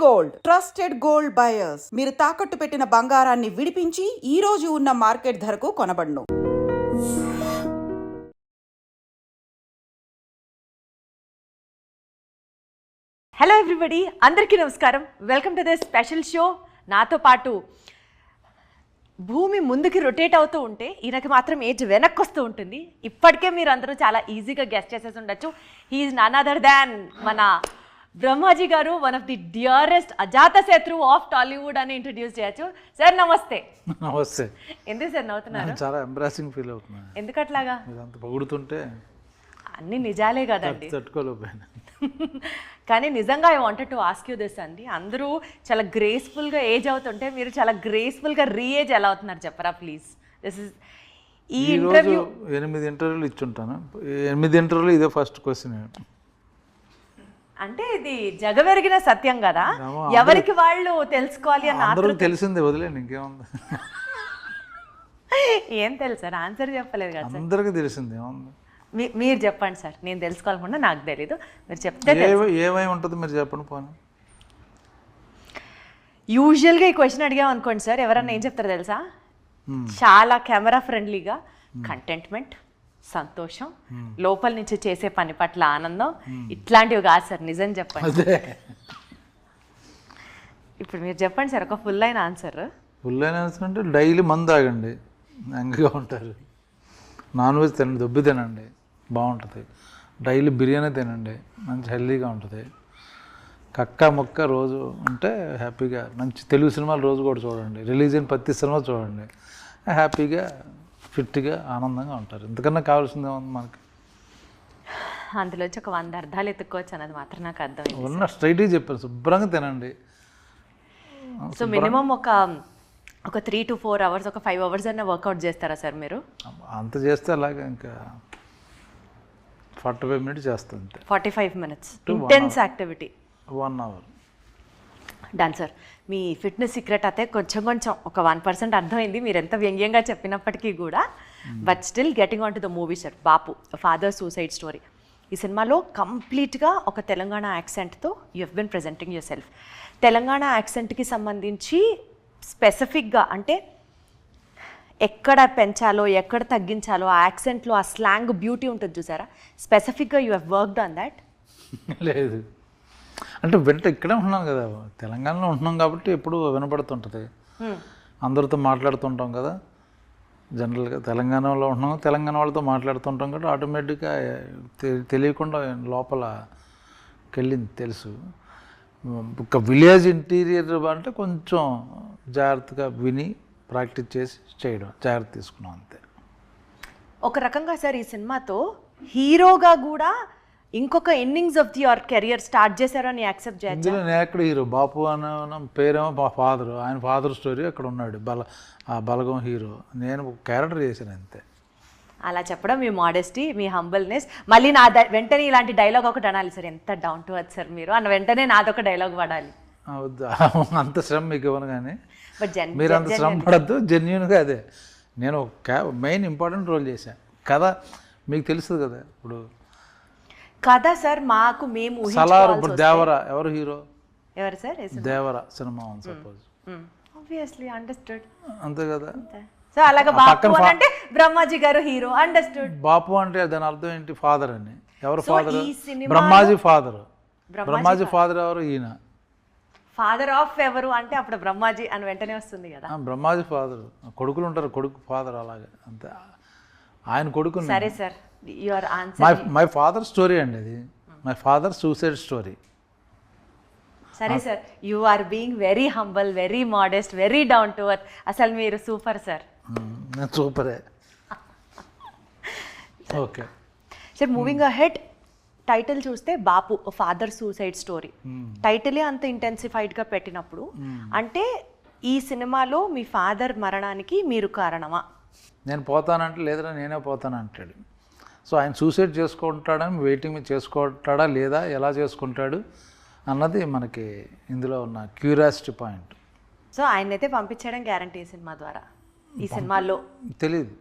Gold trusted gold buyers. మీరు తాకట్టు పెట్టిన బంగారాన్ని విడిపించి ఈ రోజు ఉన్న మార్కెట్ ధరకు కొనబడును. హలో ఎవ్రీబడి, అందరికీ నమస్కారం. Welcome to the special show. నాతో పాటు భూమి ముందుకి రొటేట్ అవుతూ ఉంటే ఈయనకి మాత్రం ఏజ్ వెనక్కి వస్తూ ఉంటుంది. ఇప్పటికే మీరు అందరూ చాలా ఈజీగా గెస్ట్ చేసేసి ఉండొచ్చు. హీఈస్ నన్ అదర్ దాన్ మన బ్రహ్మాజీ గారు, వన్ ఆఫ్ ది డియరెస్ట్ అజాత శత్రు ఆఫ్ టాలీవుడ్ అని ఇంట్రడ్యూస్ చేయొచ్చు. సార్ నమస్తే. నమస్తే. ఎందుకు సార్ నవ్వుతున్నారు? చాలా ఎంబ్రాసింగ్ ఫీల్ అవుతున్నాను. ఎందుకు అట్లాగా? అంత పొగుడుతుంటే అన్ని నిజాలే కదండి. తట్టుకోలేకపోయాను. కానీ నిజంగా I wanted to ask you this అండి. అందరూ చాలా గ్రేస్ఫుల్గా ఏజ్ అవుతుంటే మీరు చాలా గ్రేస్ఫుల్గా రీఏజ్ ఎలా అవుతున్నారు చెప్పరా ప్లీజ్. దిస్ ఇస్ ఈ ఇంటర్వ్యూ 8 ఇంటర్వ్యూలు ఇచ్చుంటాను. 8 ఇంటర్వ్యూలు ఇదే ఫస్ట్ క్వశ్చన్. అంటే ఇది జగమెరిగిన సత్యం కదా, ఎవరికి వాళ్ళు తెలుసుకోవాలి అని అందరూ తెలిసిందే, వదిలేండి ఇంకేముంది. ఏం తెలుసు సార్, ఆన్సర్ చెప్పలేదు కదా. అందరికీ తెలిసిందే ఏముంది. మీరు చెప్పండి సార్, నేను తెలుసుకోవాలనుకున్నా, నాకు తెలీదు, మీరు చెప్తే. ఏమై ఉంటుంది మీరు చెప్పండి పోనీ. యూజువల్గా ఈ క్వశ్చన్ అడిగాం అనుకోండి సార్, ఎవరన్నా ఏం చెప్తారో తెలుసా? చాలా కెమెరా ఫ్రెండ్లీగా కంటెంట్మెంట్, సంతోషం, లోపల నుంచి చేసే పని పట్ల ఆనందం, ఇట్లాంటివి కాదు సార్. నిజం చెప్పండి. ఇప్పుడు మీరు చెప్పండి సార్ ఒక ఫుల్ అయిన ఆన్సర్. ఫుల్ అయిన ఆన్సర్ అంటే డైలీ మందు తాగండి, యంగ్గా ఉంటారు. నాన్ వెజ్ తినండి, దొబ్బి తినండి, బాగుంటుంది. డైలీ బిర్యానీ తినండి, మంచి హెల్తీగా ఉంటుంది. కక్క మొక్క రోజు ఉంటే హ్యాపీగా. మంచి తెలుగు సినిమాలు రోజు కూడా చూడండి, రిలీజ్ అయిన ప్రతి సినిమా చూడండి, హ్యాపీగా ఫిట్గా ఆనందంగా ఉంటారు. ఇంతకన్నా కావాల్సిందే ఉంది మనకి. అందులోంచి ఒక 100 అర్థాలు ఎత్తుక్కోవచ్చు అన్నది మాత్రం నాకు అర్థమైంది. ఉన్న స్ట్రైట్గా చెప్పారు, శుభ్రంగా తినండి. సో మినిమం ఒక 3 to 4 hours, ఒక 5 hours అన్న వర్కౌట్ చేస్తారా సార్ మీరు? అంత చేస్తే అలాగే ఇంకా 45 minutes చేస్తుంది. 45 minutes intense activity, 1 hour. Done sir. మీ ఫిట్నెస్ సీక్రెట్ అయితే కొంచెం ఒక 1% అర్థమైంది మీరు ఎంత వ్యంగ్యంగా చెప్పినప్పటికీ కూడా. But still getting on to the movie sir. Bapu, father suicide story. ఈ సినిమాలో కంప్లీట్గా ఒక తెలంగాణ యాక్సెంట్తో you have been presenting yourself. Telangana యాక్సెంట్కి సంబంధించి స్పెసిఫిక్గా అంటే ఎక్కడ పెంచాలో ఎక్కడ తగ్గించాలో ఆ యాక్సెంట్లో ఆ స్లాంగ్ బ్యూటీ ఉంటుంది చూసారా, స్పెసిఫిక్గా you have worked on that? లేదు అంటే ఇక్కడే ఉంటున్నాను కదా, తెలంగాణలో ఉంటున్నాం కాబట్టి ఎప్పుడు వినపడుతుంటుంది. అందరితో మాట్లాడుతుంటాం కదా, జనరల్గా తెలంగాణలో ఉంటున్నాం, తెలంగాణ వాళ్ళతో మాట్లాడుతుంటాం కాబట్టి ఆటోమేటిక్గా తెలియకుండా లోపలకి వెళ్ళింది తెలుసు. ఒక విలేజ్ ఇంటీరియర్ అంటే కొంచెం జాగ్రత్తగా విని ప్రాక్టీస్ చేసి చేయడం, జాగ్రత్త తీసుకున్నాం అంతే. ఒక రకంగా సార్ ఈ సినిమాతో హీరోగా కూడా ఇంకొక innings of your career start చేశారని యాక్సెప్ట్ చేయాలి. ఇందులో నేను ఎక్కడ హీరో, బాపు అన్న పేరేమో మా ఫాదర్, ఆయన ఫాదర్ స్టోరీ అక్కడ ఉన్నాడు, ఆ బలగం హీరో, నేను క్యారెక్టర్ చేశాను అంతే. అలా చెప్పడం మీ మోడెస్టీ, మీ హంబల్నెస్. మళ్ళీ నా వెంటనే ఇలాంటి డైలాగ్ ఒకటి అనాలి సార్, ఎంత డౌన్ టు ఎర్త్ సార్ మీరు అన్న వెంటనే నాదొక డైలాగ్ పడాలి. అంత శ్రమ మీకు ఇవ్వను కానీ, బట్ మీరు అంత శ్రమ పడద్దు. జెన్యున్గా అదే నేను మెయిన్ ఇంపార్టెంట్ రోల్ చేశాను కదా, మీకు తెలుసు కదా. ఇప్పుడు కదా సార్, మాకు మేము సలార్, ఇప్పుడు దేవరా ఎవరు హీరో? ఎవరు sir? Devara cinema suppose, obviously understood, అంతే కదా. సో అలాగే బాపు అంటే బ్రహ్మాజీ గారు హీరో, అండర్స్టూడ్. బాపు అంటే దాని అర్థం ఏంటి? ఫాదర్ అని. ఎవరు father? Brahmaji father. Brahmaji father ఎవరు? ఈయన ఫాదర్ ఆఫ్ ఎవరు అంటే అప్పుడు బ్రహ్మాజీ అని వెంటనే వస్తుంది కదా. బ్రహ్మాజీ ఫాదర్, కొడుకులు ఉంటారు, కొడుకు ఫాదర్, అలాగే అంతే. ఆయన కొడుకు. సరే sir, your answer. My father story అండి అది, మై ఫాదర్ సూసైడ్ స్టోరీ. సరే sir, you are being very humble, very modest, very down to earth. అసలు మీరు సూపర్ సార్. నేను సూపరే. Okay sir, moving ahead, title చూస్తే బాపు ఫాదర్ సూసైడ్ స్టోరీ, టైటిలే అంత ఇంటెన్సిఫైడ్గా పెట్టినప్పుడు అంటే ఈ సినిమాలో మీ ఫాదర్ మరణానికి మీరు కారణమా? నేను పోతానంటే లేదురా నేనే పోతానంటాడు. సో ఆయన సూసైడ్ చేసుకుంటాడని వెయిటింగ్ మీద చేసుకుంటాడా లేదా, ఎలా చేసుకుంటాడు అన్నది మనకి ఇందులో ఉన్న క్యూరియాసిటీ పాయింట్. సో ఆయన అయితే పంపించడం గ్యారంటీ ఈ సినిమా ద్వారా. ఈ సినిమాలో తెలీదు,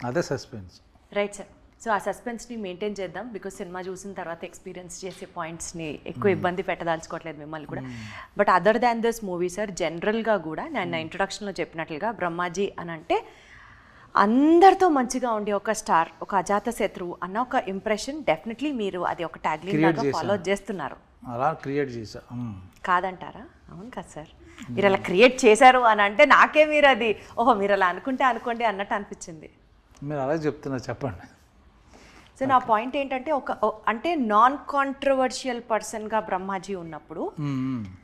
అదే సస్పెన్స్. Right sir. సో ఆ సస్పెన్స్ని మెయింటైన్ చేద్దాం, బికాజ్ సినిమా చూసిన తర్వాత ఎక్స్పీరియన్స్ చేసే పాయింట్స్ని ఎక్కువ ఇబ్బంది పెట్టదలుచుకోవట్లేదు మిమ్మల్ని కూడా. But other than this movie sir, జనరల్గా కూడా నేను నా ఇంట్రొడక్షన్లో చెప్పినట్లుగా బ్రహ్మాజీ అని అంటే అందరితో మంచిగా ఉండే ఒక స్టార్, ఒక అజాత శత్రువు అన్న ఒక ఇంప్రెషన్ డెఫినెట్లీ మీరు అది ఒక ట్యాగ్లైన్ లాగా ఫాలో చేస్తున్నారు. అలా క్రియేట్ చేశా. కాదంటారా? అవును కదా సార్, మీరు అలా క్రియేట్ చేశారు అని అంటే నాకే మీరు అది ఓహో మీరు అలా అనుకోండి అన్నట్టు అనిపించింది. మీరు అలా చెప్తున్నా, చెప్పండి. సో నా పాయింట్ ఏంటంటే అంటే నాన్ కాంట్రవర్షియల్ పర్సన్గా బ్రహ్మాజీ ఉన్నప్పుడు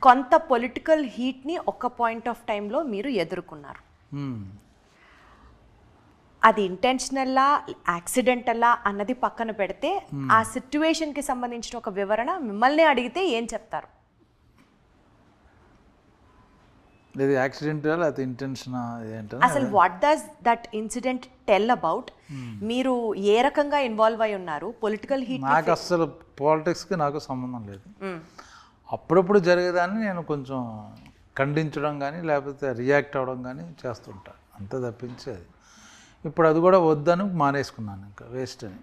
కొంత పొలిటికల్ హీట్ని ఒక పాయింట్ ఆఫ్ టైంలో మీరు ఎదుర్కొన్నారు. అది ఇంటెన్షనల్లా యాక్సిడెంటల్లా అన్నది పక్కన పెడితే ఆ సిచ్యువేషన్కి సంబంధించిన ఒక వివరణ మిమ్మల్ని అడిగితే ఏం చెప్తారు? ఇది యాక్సిడెంటల్, అది ఇంటెన్షన్ ఏంటంటే అసలు what does that incident tell about? మీరు ఏ రకంగా ఇన్వాల్వ్ అయి ఉన్నారు? పొలిటికల్ హీట్ నాకు అసలు పాలిటిక్స్కి నాకు సంబంధం లేదు. అప్పుడప్పుడు జరిగేదాన్ని నేను కొంచెం ఖండించడం కానీ లేకపోతే రియాక్ట్ అవ్వడం కానీ చేస్తుంటా, అంతే తప్పించేది. ఇప్పుడు అది కూడా వద్దని మానేసుకున్నాను, ఇంకా వేస్ట్ అని.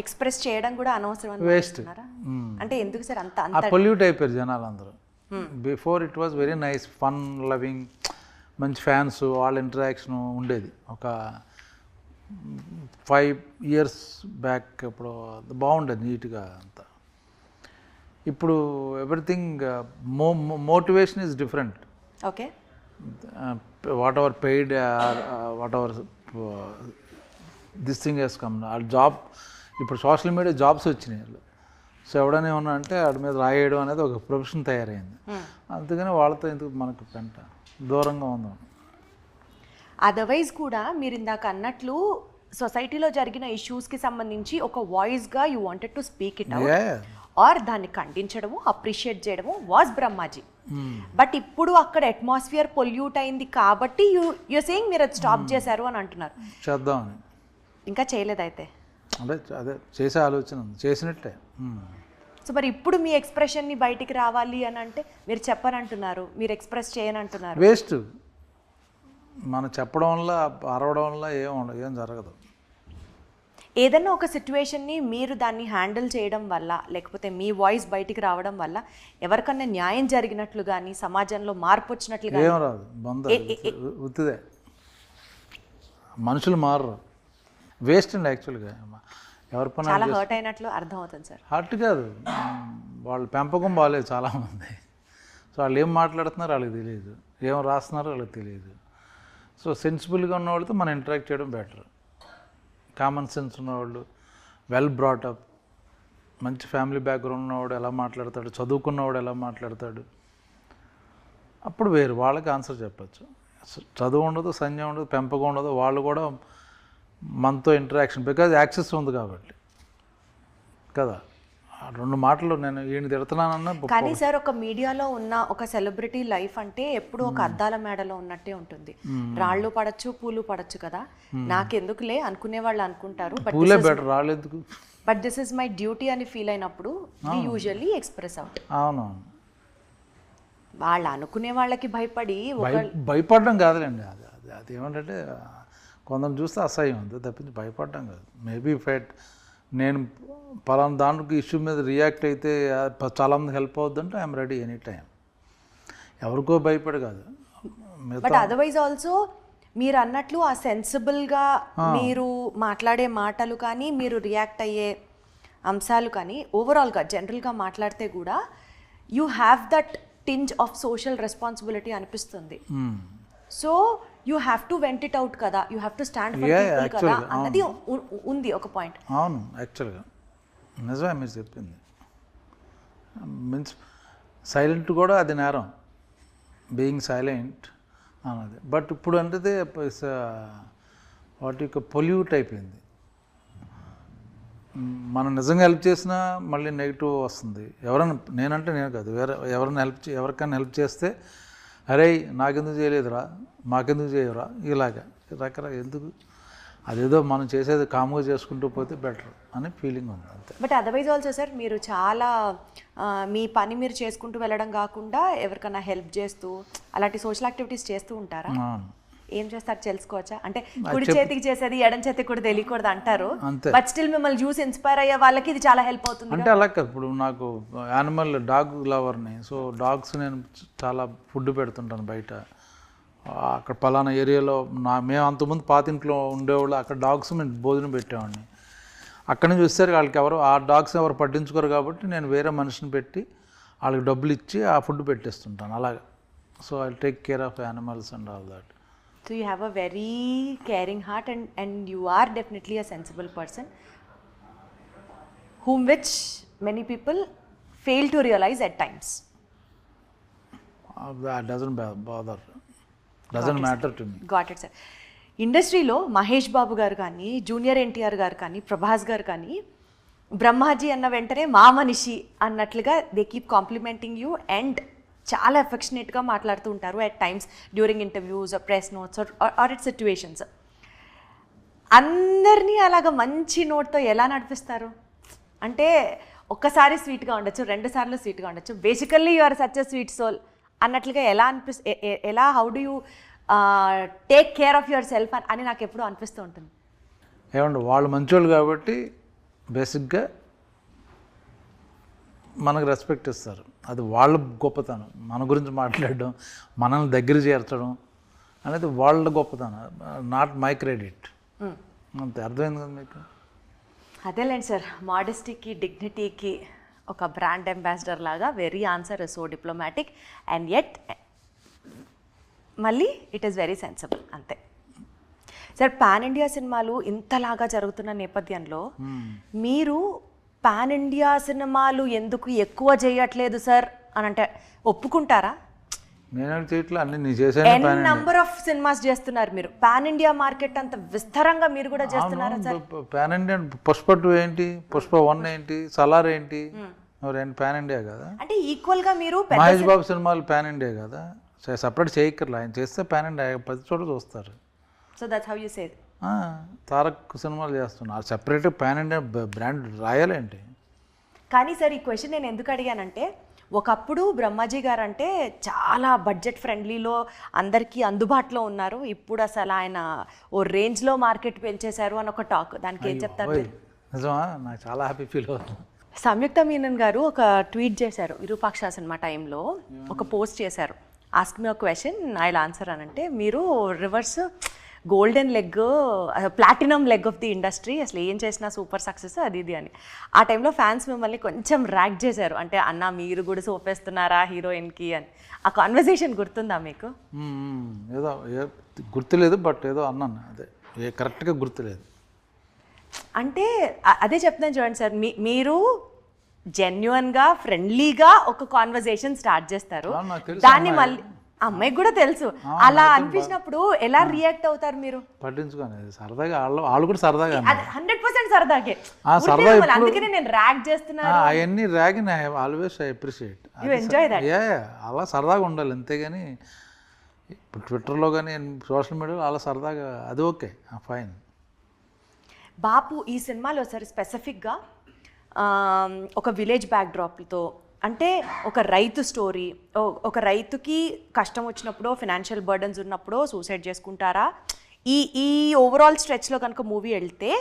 ఎక్స్ప్రెస్ చేయడం కూడా అనవసరం వేస్ట్ అంటే ఎందుకు సార్ అంత పొల్యూట్ అయిపోయారు జనాలు అందరూ. Before it was very nice, fun loving, మంచి ఫ్యాన్స్, వాళ్ళ ఇంటరాక్షన్ ఉండేది. ఒక 5 years బ్యాక్ ఇప్పుడు బాగుండేది నీట్గా అంతా. ఇప్పుడు everything motivation is different. Okay, whatever paid whatever this thing he's come. ఆ జాబ్ ఇప్పుడు సోషల్ మీడియా జాబ్స్ వచ్చినాయి. సో ఎవడనే ఉన్నా అంటే వాడి మీద రాయడం అనేది ఒక ప్రొఫెషన్ తయారైంది. అందుకని వాళ్ళతో ఎందుకు మనకు పెంట, దూరంగా ఉందాం. అదర్వైజ్ కూడా మీరు ఇందాక అన్నట్లు సొసైటీలో జరిగిన ఇష్యూస్కి సంబంధించి ఒక వాయిస్గా you wanted to speak it out or దాన్ని ఖండించడము, అప్రిషియేట్ చేయడము వాజ్ బ్రహ్మాజీ. బట్ ఇప్పుడు అక్కడ అట్మాస్ఫియర్ పొల్యూట్ అయింది కాబట్టి యూ సేయింగ్ మీరు అది స్టాప్ చేశారు అని అంటున్నారు. చేద్దామని ఇంకా చేయలేదైతే? అదే చేసే ఆలోచన చేసినట్టే. సో మరి ఇప్పుడు మీ ఎక్స్ప్రెషన్ని బయటికి రావాలి అని అంటే మీరు చెప్పనంటున్నారు, మీరు ఎక్స్ప్రెస్ చేయనంటున్నారు. వేస్ట్. మనం చెప్పడం వల్ల అరవడం వల్ల ఏం జరగదు. ఏదన్నా ఒక సిచ్యువేషన్ని మీరు దాన్ని హ్యాండిల్ చేయడం వల్ల లేకపోతే మీ వాయిస్ బయటికి రావడం వల్ల ఎవరికన్నా న్యాయం జరిగినట్లు కానీ సమాజంలో మార్పు వచ్చినట్లు కానీ? ఏం రాదు, ఉత్తిదే. మనుషులు మారరు, వేస్ట్ అండి. యాక్చువల్గా ఎవరి పని చాలా హర్ట్ అయినట్లు అర్థం అవుతుంది సార్. హర్ట్ కాదు, వాళ్ళ పెంపకం బాగాలేదు చాలామంది. సో వాళ్ళు ఏం మాట్లాడుతున్నారో వాళ్ళకి తెలియదు, ఏం రాస్తున్నారో వాళ్ళకి తెలియదు. సో సెన్సిబుల్గా ఉన్నవాళ్ళతో మనం ఇంటరాక్ట్ చేయడం బెటర్. కామన్ సెన్స్ ఉన్నవాళ్ళు, వెల్ బ్రాటప్, మంచి ఫ్యామిలీ బ్యాక్గ్రౌండ్ ఉన్నవాడు ఎలా మాట్లాడతాడు, చదువుకున్నవాడు ఎలా మాట్లాడతాడు, అప్పుడు వేరు, వాళ్ళకి ఆన్సర్ చెప్పచ్చు. చదువు ఉండదు, సంజయం ఉండదు, పెంపకం ఉండదు, వాళ్ళు కూడా మనతో ఇంటరాక్షన్ బికాజ్ యాక్సెస్ ఉంది కాబట్టి కదా. 2 మాటలు నేను ఈయన తిడుతున్నానన్నా. కానీ సార్ ఒక మీడియాలో ఉన్న ఒక సెలబ్రిటీ లైఫ్ అంటే ఎప్పుడు ఒక అద్దాల మేడలో ఉన్నట్టే ఉంటుంది. రాళ్ళు పడచ్చు, పూలు పడచ్చు కదా. నాకెందుకులే అనుకునే వాళ్ళు అనుకుంటారు, పూలే బెటర్, రాళ్ళు ఎందుకు. But this is my duty అని ఫీల్ అయినప్పుడు వి యూజువల్లీ ఎక్స్ప్రెస్ అవుట్. అవునవును, వాళ్ళు అనుకునే వాళ్ళకి భయపడి భయపడడం కాదులేండి. అది ఏమంటే కొందరు చూస్తే అసహ్యం ఉంది తప్పించి భయపడడం కాదు. మేబీ ఫైట్ నేను పలానా దానికి ఇష్యూ మీద రియాక్ట్ అయితే చాలామంది హెల్ప్ అవుద్దంటే ఐఎమ్ రెడీ ఎనీ టైం. ఎవరికో భయపడి కాదు. బట్ అదర్వైజ్ ఆల్సో మీరు అన్నట్లు ఆ సెన్సిబుల్గా మీరు మాట్లాడే మాటలు కానీ మీరు రియాక్ట్ అయ్యే అంశాలు కానీ ఓవరాల్గా జనరల్గా మాట్లాడితే కూడా you have that tinge of social responsibility అనిపిస్తుంది. So you have to vent it out కదా, you have to stand for people కదా అన్నది ఉంది ఒక పాయింట్. అవును, యాక్చువల్గా నిజమే మీరు చెప్పింది. మీన్స్ సైలెంట్ కూడా అది నేరం, బీయింగ్ సైలెంట్ అన్నది. బట్ ఇప్పుడు అంటే వాటి యొక్క పొల్యూట్ అయిపోయింది. మనం నిజంగా హెల్ప్ చేసినా మళ్ళీ నెగిటివ్ వస్తుంది. నేను కాదు, ఎవరికైనా హెల్ప్ చేస్తే అరే నాకెందుకు చేయలేదురా, మాకెందుకు చేయరా, ఇలాగా రకరకాల ఎందుకు, అదేదో మనం చేసేది కాముగా చేసుకుంటూ పోతే బెటర్ అని ఫీలింగ్ ఉంది అంతే. బట్ అదర్వైజ్ ఆల్సో సార్ మీరు చాలా మీ పని మీరు చేసుకుంటూ వెళ్ళడం కాకుండా ఎవరికైనా హెల్ప్ చేస్తూ అలాంటి సోషల్ యాక్టివిటీస్ చేస్తూ ఉంటారా? ఏం చేస్తారు తెలుసుకోవచ్చా? అంటే కుడి చేతికి చేసేది ఎడం చేతికి కూడా తెలియకూడదు అంటారు, అంతే. బట్ స్టిల్ మిమ్మల్ని చూసి ఇన్స్పైర్ అయ్యే వాళ్ళకి ఇది చాలా హెల్ప్ అవుతుంది. అంటే అలా కాదు, ఇప్పుడు నాకు యానిమల్ డాగ్ లవర్ని, సో డాగ్స్ నేను చాలా ఫుడ్ పెడుతుంటాను బయట. అక్కడ పలానా ఏరియాలో మేము అంతకుముందు పాతింట్లో ఉండేవాళ్ళు, అక్కడ డాగ్స్ మేము భోజనం పెట్టేవాడిని. అక్కడి నుంచి వచ్చేసరికి వాళ్ళకి ఆ డాగ్స్ ఎవరు పట్టించుకోరు కాబట్టి నేను వేరే మనిషిని పెట్టి వాళ్ళకి డబ్బులు ఇచ్చి ఆ ఫుడ్ పెట్టేస్తుంటాను అలాగా. So I take care of animals and all that. So you have a very caring heart and you are definitely a sensible person whom which many people fail to realize at times. That doesn't bother, doesn't matter to me. Got it, sir. ఇండస్ట్రీలో మహేష్ బాబు గారు కానీ, junior NTR గారు కానీ, ప్రభాస్ గారు కానీ బ్రహ్మాజీ అన్న వెంటనే మా మనిషి అన్నట్లుగా they keep complimenting you and చాలా ఎఫెక్షనేట్గా మాట్లాడుతూ ఉంటారు at times during interviews, press notes or it situations. అందరినీ అలాగ మంచి నోట్తో ఎలా నడిపిస్తారు? అంటే ఒక్కసారి స్వీట్గా ఉండొచ్చు, 2 సార్లు స్వీట్గా ఉండొచ్చు, basically you are such a sweet soul అన్నట్లుగా ఎలా how do you take care of yourself అని నాకు ఎప్పుడూ అనిపిస్తూ ఉంటుంది. ఏమండి, వాళ్ళు మంచోళ్ళు కాబట్టి బేసిక్గా మనకు రెస్పెక్ట్ ఇస్తారు. అది వాళ్ళ గొప్పతనం. మన గురించి మాట్లాడడం, మనల్ని దగ్గర చేర్చడం అనేది వాళ్ళ గొప్పతనం, నాట్ మై క్రెడిట్. అంతే, అర్థమైంది కదా మీకు? అదేలేండి సార్, మోడెస్టీకి డిగ్నిటీకి ఒక బ్రాండ్ అంబాసిడర్ లాగా very answer is so diplomatic and yet మళ్ళీ ఇట్ ఈస్ వెరీ సెన్సిబుల్, అంతే. సార్, పాన్ ఇండియా సినిమాలు ఇంతలాగా జరుగుతున్న నేపథ్యంలో మీరు పాన్ ఇండియా సినిమాలు ఎందుకు ఎక్కువ చేయట్లేదు సార్ అని అంటే ఒప్పుకుంటారా? నేను చేయట్లే, అన్ని నీ చేశాను. నంబర్ ఆఫ్ సినిమాస్ చేస్తున్నారు మీరు, పాన్ ఇండియా మార్కెట్ అంత విస్తరంగా మీరు కూడా చేస్తున్నారా సార్? పాన్ ఇండియా పుష్ప 2 ఏంటి, పుష్ప 1 ఏంటి, సలార్ ఏంటి, పాన్ ఇండియా కదా. అంటే ఈక్వల్ గా మీరు మహేష్ బాబు సినిమాలు పాన్ ఇండియా కదా, సపరేట్ చేయక్కర్లా. ఆయన చేస్తే పాన్ ఇండియా 10 చోట చూస్తారు. So that's how you say. Tarak సినిమాలు చేస్తున్నారు, సెపరేట్ పాన్ ఇండియా బ్రాండ్ రాయాలేంటి? కానీ సార్, ఈ క్వశ్చన్ నేను ఎందుకు అడిగానంటే, ఒకప్పుడు బ్రహ్మాజీ గారు అంటే చాలా బడ్జెట్ ఫ్రెండ్లీలో అందరికీ అందుబాటులో ఉన్నారు, ఇప్పుడు అసలు ఆయన ఓ రేంజ్లో మార్కెట్ పెంచేశారు అని ఒక టాక్. దానికి ఏం చెప్తారు? నిజమా? నాకు చాలా హ్యాపీ ఫీల్ అవుతుంది. సంయుక్త మీనన్ గారు ఒక ట్వీట్ చేశారు విరూపాక్ష సినిమా టైంలో, ఒక పోస్ట్ చేశారు, ask me a question I will answer అని. అంటే మీరు reverse golden leg, platinum leg of the industry, అసలు ఏం చేసినా సూపర్ సక్సెస్ అది ఇది అని. ఆ టైంలో ఫ్యాన్స్ మిమ్మల్ని కొంచెం ర్యాక్ చేశారు, అంటే అన్న మీరు కూడా సోపేస్తున్నారా హీరోయిన్కి అని. ఆ కాన్వర్సేషన్ గుర్తుందా మీకు? ఏదో గుర్తులేదు, బట్ ఏదో అన్నాను, అదే కరెక్ట్గా గుర్తులేదు. అంటే అదే చెప్తున్నాను చూడండి సార్, మీరు జెన్యున్గా ఫ్రెండ్లీగా ఒక కాన్వర్సేషన్ స్టార్ట్ చేస్తారు, దాన్ని మళ్ళీ అమ్మాయికి కూడా తెలుసు. అలా అనిపించినప్పుడు ఎలా రియాక్ట్ అవుతారు మీరు? పట్టించుకోండి, సరదాగా వాళ్ళు కూడా సరదాగా 100% సరదాగే. అందుకనే నేను ర్యాక్ చేస్తున్నాను. అవన్నీ rag always I appreciate. You enjoy that. అలా సరదాగా ఉండాలి, అంతేగాని ఇప్పుడు ట్విట్టర్లో కానీ సోషల్ మీడియాలో అలా సరదాగా అది ఓకే, ఫైన్. బాపు ఈ సినిమాలో సార్ స్పెసిఫిక్గా ఒక విలేజ్ బ్యాక్డ్రాప్తో, అంటే ఒక రైతు స్టోరీ, ఒక రైతుకి కష్టం వచ్చినప్పుడు, ఫినాన్షియల్ బర్డన్స్ ఉన్నప్పుడు సూసైడ్ చేసుకుంటారా, ఈ ఓవరాల్ స్ట్రెచ్లో కనుక మూవీ వెళ్తే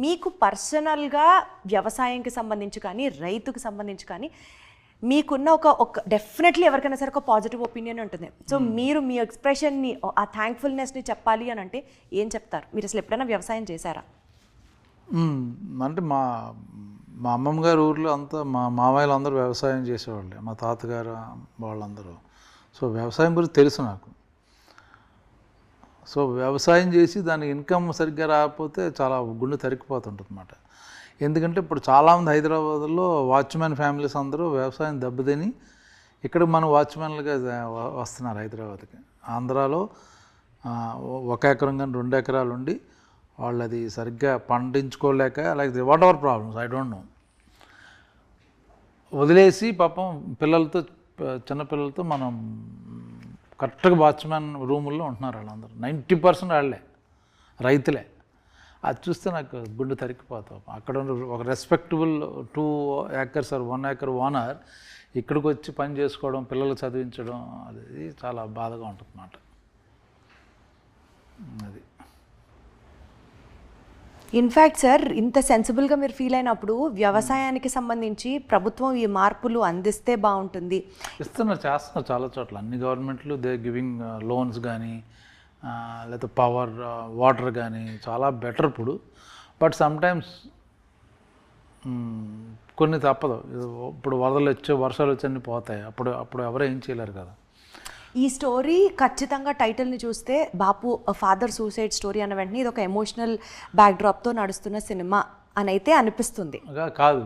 మీకు పర్సనల్గా వ్యవసాయంకి సంబంధించి కానీ, రైతుకి సంబంధించి కానీ మీకున్న ఒక డెఫినెట్లీ ఎవరికైనా సరే ఒక పాజిటివ్ ఒపీనియన్ ఉంటుంది. సో మీరు మీ ఎక్స్ప్రెషన్ని, ఆ థ్యాంక్ఫుల్నెస్ని చెప్పాలి అని అంటే ఏం చెప్తారు? మీరు అసలు ఎప్పుడైనా వ్యవసాయం చేశారా? అంటే మా అమ్మమ్మ గారి ఊర్లో అంతా మా మామయ్యలు అందరూ వ్యవసాయం చేసేవాళ్ళే, మా తాతగారు వాళ్ళందరూ. సో వ్యవసాయం గురించి తెలుసు నాకు. సో వ్యవసాయం చేసి దానికి ఇన్కమ్ సరిగ్గా రాకపోతే చాలా గుండె తరిగిపోతుంటుంది అన్నమాట. ఎందుకంటే ఇప్పుడు చాలామంది హైదరాబాద్లో వాచ్మెన్ ఫ్యామిలీస్ అందరూ వ్యవసాయం దెబ్బతిని ఇక్కడ మన వాచ్మెన్లుగా వస్తున్నారు హైదరాబాద్కి. ఆంధ్రాలో 1 ఎకరం కానీ 2 ఎకరాలు ఉండి వాళ్ళు అది సరిగ్గా పండించుకోలేక, like whatever problems I don't know, వదిలేసి పాపం పిల్లలతో, చిన్నపిల్లలతో మనం కరెక్ట్గా వాచ్మెన్ రూముల్లో ఉంటున్నారు వాళ్ళందరూ. 90% వాళ్ళే రైతులే. అది చూస్తే నాకు గుండె తరిగిపోతాం. అక్కడ ఒక respectable 2 acres or 1 acre owner ఇక్కడికి వచ్చి పని చేసుకోవడం, పిల్లలు చదివించడం, అది చాలా బాధగా ఉంటుంది అన్నమాట. అది ఇన్ఫ్యాక్ట్ సార్ ఇంత సెన్సిబుల్గా మీరు ఫీల్ అయినప్పుడు వ్యవసాయానికి సంబంధించి ప్రభుత్వం ఈ మార్పులు అందిస్తే బాగుంటుంది. చేస్తున్నారు చాలా చోట్ల అన్ని గవర్నమెంట్లు దే గివింగ్ లోన్స్ కానీ లేకపోతే పవర్ వాటర్ కానీ చాలా బెటర్ ఇప్పుడు. బట్ సమ్టైమ్స్ కొన్ని తప్పదు. ఇప్పుడు వరదలు వచ్చి వర్షాలు వచ్చి అన్నీ పోతాయి. అప్పుడు ఎవరు ఏం చేయలేరు కదా. ఈ స్టోరీ ఖచ్చితంగా టైటిల్ని చూస్తే బాపు ఫాదర్ సూసైడ్ స్టోరీ అన్న వెంటనే ఇది ఒక ఎమోషనల్ బ్యాక్డ్రాప్తో నడుస్తున్న సినిమా అని అయితే అనిపిస్తుంది. కాదు,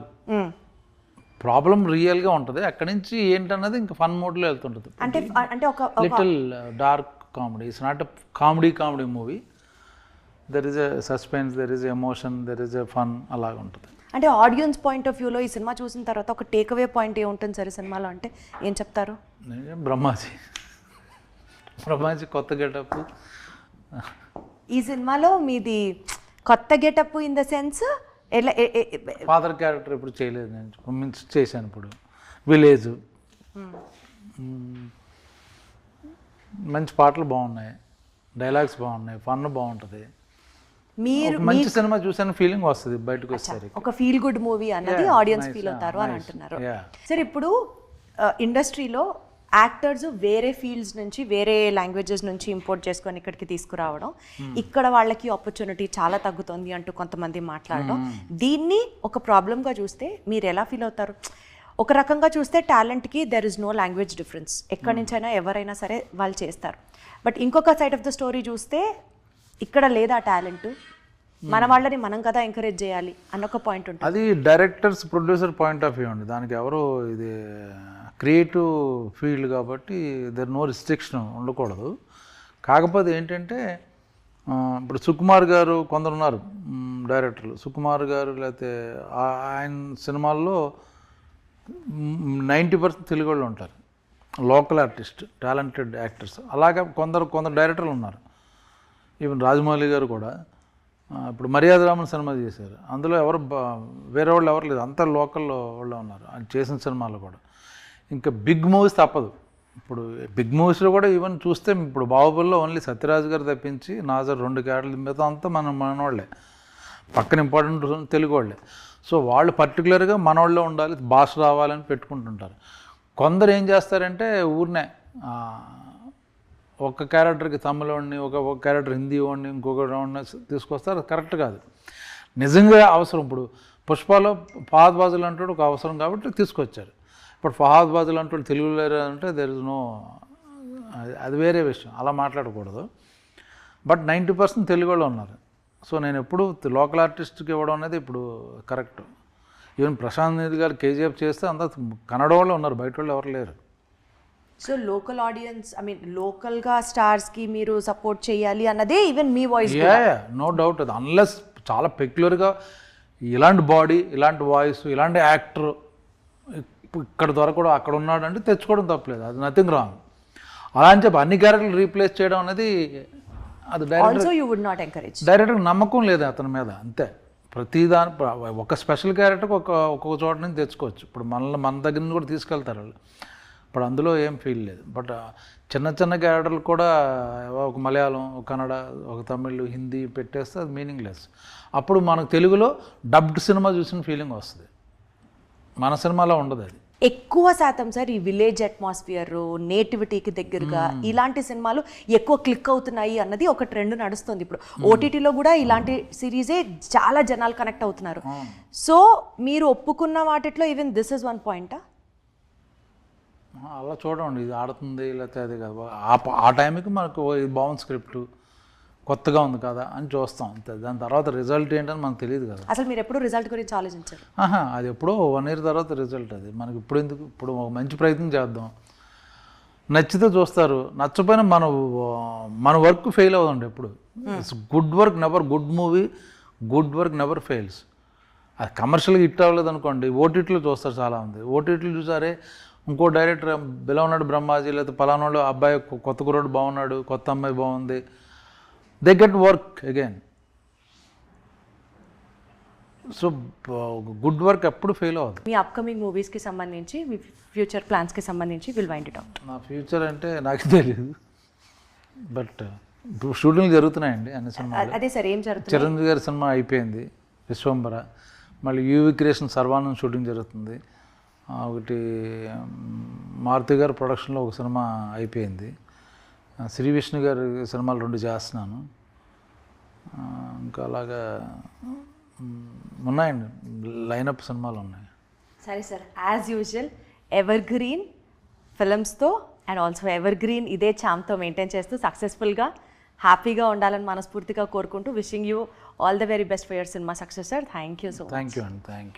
ప్రాబ్లం రియల్గా ఉంటుంది. అక్కడి నుంచి ఏంటన్నది ఇంకా ఫన్ మోడ్లో వెళ్తుంటుంది. అంటే ఒక little dark comedy. It's not a comedy movie. There is a suspense, there is emotion, there is a fun, అలాగ ఉంటుంది. అంటే ఆడియన్స్ పాయింట్ ఆఫ్ వ్యూలో ఈ సినిమా చూసిన తర్వాత ఒక టేక్అవే పాయింట్ ఏముంటుంది సరే సినిమాలో అంటే ఏం చెప్తారు? బ్రహ్మాజీ కొత్త గెటప్. ఈ సినిమాలో మీది కొత్త గెటప్ ఇన్ ద సెన్స్ ఎలా? ఫాదర్ క్యారెక్టర్ ఇప్పుడు చేయలేదు, నేను మిస్ చేశాను. ఇప్పుడు విలేజ్ మంచి పాటలు బాగున్నాయి, డైలాగ్స్ బాగున్నాయి, ఫన్ బాగుంటుంది. మీరు మంచి సినిమా చూసాను ఫీలింగ్ వస్తుంది బయటకు వచ్చేసరికి. ఒక ఫీల్ గుడ్ మూవీ అన్నది ఆడియన్స్ ఫీల్ అవుతారు అని అంటున్నారు. సరే, ఇప్పుడు ఇండస్ట్రీలో యాక్టర్స్ వేరే ఫీల్డ్స్ నుంచి వేరే లాంగ్వేజెస్ నుంచి ఇంపోర్ట్ చేసుకొని ఇక్కడికి తీసుకురావడం, ఇక్కడ వాళ్ళకి ఆపర్చునిటీ చాలా తగ్గుతుంది అంటూ కొంతమంది మాట్లాడడం, దీన్ని ఒక ప్రాబ్లంగా చూస్తే మీరు ఎలా ఫీల్ అవుతారు? ఒక రకంగా చూస్తే టాలెంట్కి there is no language difference, ఎక్కడి నుంచైనా ఎవరైనా సరే వాళ్ళు చేస్తారు. బట్ ఇంకొక సైడ్ ఆఫ్ ద స్టోరీ చూస్తే ఇక్కడ లేదా టాలెంట్, మన వాళ్ళని మనం కదా ఎంకరేజ్ చేయాలి అన్న ఒక పాయింట్ ఉంటుంది. అది directors producer point of view అండి. దానికి ఎవరు ఇది క్రియేటివ్ ఫీల్డ్ కాబట్టి దర్ నో రిస్ట్రిక్షన్ ఉండకూడదు. కాకపోతే ఏంటంటే ఇప్పుడు సుకుమార్ గారు కొందరు ఉన్నారు డైరెక్టర్లు. సుకుమార్ గారు లేకపోతే ఆయన సినిమాల్లో 90% తెలుగు వాళ్ళు ఉంటారు, లోకల్ ఆర్టిస్ట్, టాలెంటెడ్ యాక్టర్స్. అలాగే కొందరు డైరెక్టర్లు ఉన్నారు. ఈవెన్ రాజమౌళి గారు కూడా ఇప్పుడు మర్యాద రామన్ సినిమా చేశారు, అందులో ఎవరు వేరే వాళ్ళు ఎవరు లేదు, అంతా లోకల్ వాళ్ళు ఉన్నారు ఆయన చేసిన సినిమాలు కూడా. ఇంకా బిగ్ మూవీస్ తప్పదు. ఇప్పుడు బిగ్ మూవీస్లో కూడా ఈవెన్ చూస్తే ఇప్పుడు బాహుబలిలో ఓన్లీ సత్యరాజ్ గారు తప్పించి నాజర్ 2 క్యారెక్టర్ల మీద అంతా మనవాళ్ళే, పక్కన ఇంపార్టెంట్ తెలుగు వాళ్ళే. సో వాళ్ళు పర్టికులర్గా మనవాళ్ళే ఉండాలి, భాష రావాలని పెట్టుకుంటుంటారు. కొందరు ఏం చేస్తారంటే ఊరినే ఒక క్యారెక్టర్కి తమిళవాడిని, ఒక క్యారెక్టర్ హిందీ వాడిని, ఇంకొక వాడిని తీసుకొస్తారు. కరెక్ట్ కాదు. నిజంగా అవసరం. ఇప్పుడు పుష్పలో ఫహద్ ఫాజిల్ అంటాడు ఒక అవసరం కాబట్టి తీసుకొచ్చారు. ఇప్పుడు ఫహద్ ఫాజిల్ అంటాడు తెలుగు లేరు అంటే దెర్ ఇస్ నో, అది వేరే విషయం, అలా మాట్లాడకూడదు. బట్ 90% తెలుగు వాళ్ళు ఉన్నారు. సో నేను ఎప్పుడు లోకల్ ఆర్టిస్ట్కి ఇవ్వడం అనేది ఇప్పుడు కరెక్ట్. ఈవెన్ ప్రశాంత్ నీల్ గారు కేజీఎఫ్ చేస్తే అంతా కన్నడ వాళ్ళు ఉన్నారు, బయట వాళ్ళు ఎవరు లేరు. So local audience, I mean లోకల్గా స్టార్స్కి మీరు సపోర్ట్ చేయాలి అన్నదే ఈవెన్ మీ వాయిస్. No doubt. అది అన్లెస్ చాలా పెక్యులర్గా ఇలాంటి బాడీ, ఇలాంటి వాయిస్, ఇలాంటి యాక్టర్ ఇక్కడ దొరకడం అక్కడ ఉన్నాడు అంటే తెచ్చుకోవడం తప్పలేదు, అది నథింగ్ రాంగ్. అలా అని చెప్పి అన్ని క్యారెక్టర్లు రీప్లేస్ చేయడం అనేది అది డైరెక్టర్ నమ్మకం లేదు అతని మీద, అంతే. ప్రతిదాని ఒక స్పెషల్ క్యారెక్టర్కి ఒక్కొక్క చోట నుంచి తెచ్చుకోవచ్చు. ఇప్పుడు మన దగ్గర నుంచి కూడా తీసుకెళ్తారు వాళ్ళు. ఇప్పుడు అందులో ఏం ఫీల్ లేదు. బట్ చిన్న క్యారెక్టర్లు కూడా ఒక మలయాళం, ఒక కన్నడ, ఒక తమిళ్, హిందీ పెట్టేస్తే అది మీనింగ్లెస్. అప్పుడు మనకు తెలుగులో డబ్డ్ సినిమా చూసిన ఫీలింగ్ వస్తుంది, మన సినిమాలో ఉండదు. అది ఎక్కువ శాతం సార్ ఈ విలేజ్ అట్మాస్ఫియర్, నేటివిటీకి దగ్గరగా ఇలాంటి సినిమాలు ఎక్కువ క్లిక్ అవుతున్నాయి అన్నది ఒక ట్రెండ్ నడుస్తుంది. ఇప్పుడు ఓటీటీలో కూడా ఇలాంటి సిరీసే చాలా జనాలు కనెక్ట్ అవుతున్నారు. సో మీరు ఒప్పుకున్న వాటిలో ఈవెన్ దిస్ ఇస్ వన్ పాయింటా? అలా చూడండి, ఇది ఆడుతుంది లేకపోతే అది కాదు. ఆ టైంకి మనకు ఇది బాగుంది, స్క్రిప్ట్ కొత్తగా ఉంది కదా అని చూస్తాం అంతే. దాని తర్వాత రిజల్ట్ ఏంటని మనకు తెలియదు కదా. అసలు మీరు ఎప్పుడు రిజల్ట్ గురించి ఆలోచించారు? అది ఎప్పుడో 1 year తర్వాత రిజల్ట్. అది మనకి ఇప్పుడు ఎందుకు? ఇప్పుడు ఒక మంచి ప్రయత్నం చేద్దాం, నచ్చితే చూస్తారు, నచ్చపోయినా మన వర్క్ ఫెయిల్ అవుతుంది ఎప్పుడు. Good work never, good movie, good work never fails. అది కమర్షియల్గా హిట్ అవ్వలేదు అనుకోండి, ఓటీటీలో చూస్తారు చాలామంది. ఓటీటీలు చూసారే ఇంకో డైరెక్టర్ బిలా ఉన్నాడు బ్రహ్మాజీ, లేకపోతే పలానాడు అబ్బాయి కొత్త కుర్రాడు బాగున్నాడు, కొత్త అమ్మాయి బాగుంది, they get work again. So good work ఎప్పుడు ఫెయిల్ అవ్వదు. మీ అప్కమింగ్ మూవీస్కి సంబంధించి, మీ ఫ్యూచర్ ప్లాన్స్కి సంబంధించి విల్ వైండ్ ఇట్ అవుట్. నా ఫ్యూచర్ అంటే నాకు తెలియదు, బట్ ఇప్పుడు షూటింగ్లు జరుగుతున్నాయండి అన్ని సినిమాలు. అదే సార్, ఏం జరుగుతుంది? చిరంజీవి గారి సినిమా అయిపోయింది, విశ్వంబర. మళ్ళీ యూవి క్రియేషన్ సర్వానంద్ షూటింగ్ జరుగుతుంది. ఒకటి మారుతి గారి ప్రొడక్షన్లో ఒక సినిమా అయిపోయింది. శ్రీ విష్ణు గారి సినిమాలు 2 చేస్తున్నాను. ఇంకా అలాగా ఉన్నాయండి, లైనప్ సినిమాలు ఉన్నాయి. సరే sir, as usual evergreen ఫిల్మ్స్తో అండ్ ఆల్సో ఎవర్ గ్రీన్ ఇదే ఛామ్తో మెయింటైన్ చేస్తూ సక్సెస్ఫుల్గా హ్యాపీగా ఉండాలని మనస్ఫూర్తిగా కోరుకుంటూ wishing you all the very best for your సినిమా success sir. Thank you so much. Thank you అండి, థ్యాంక్ యూ.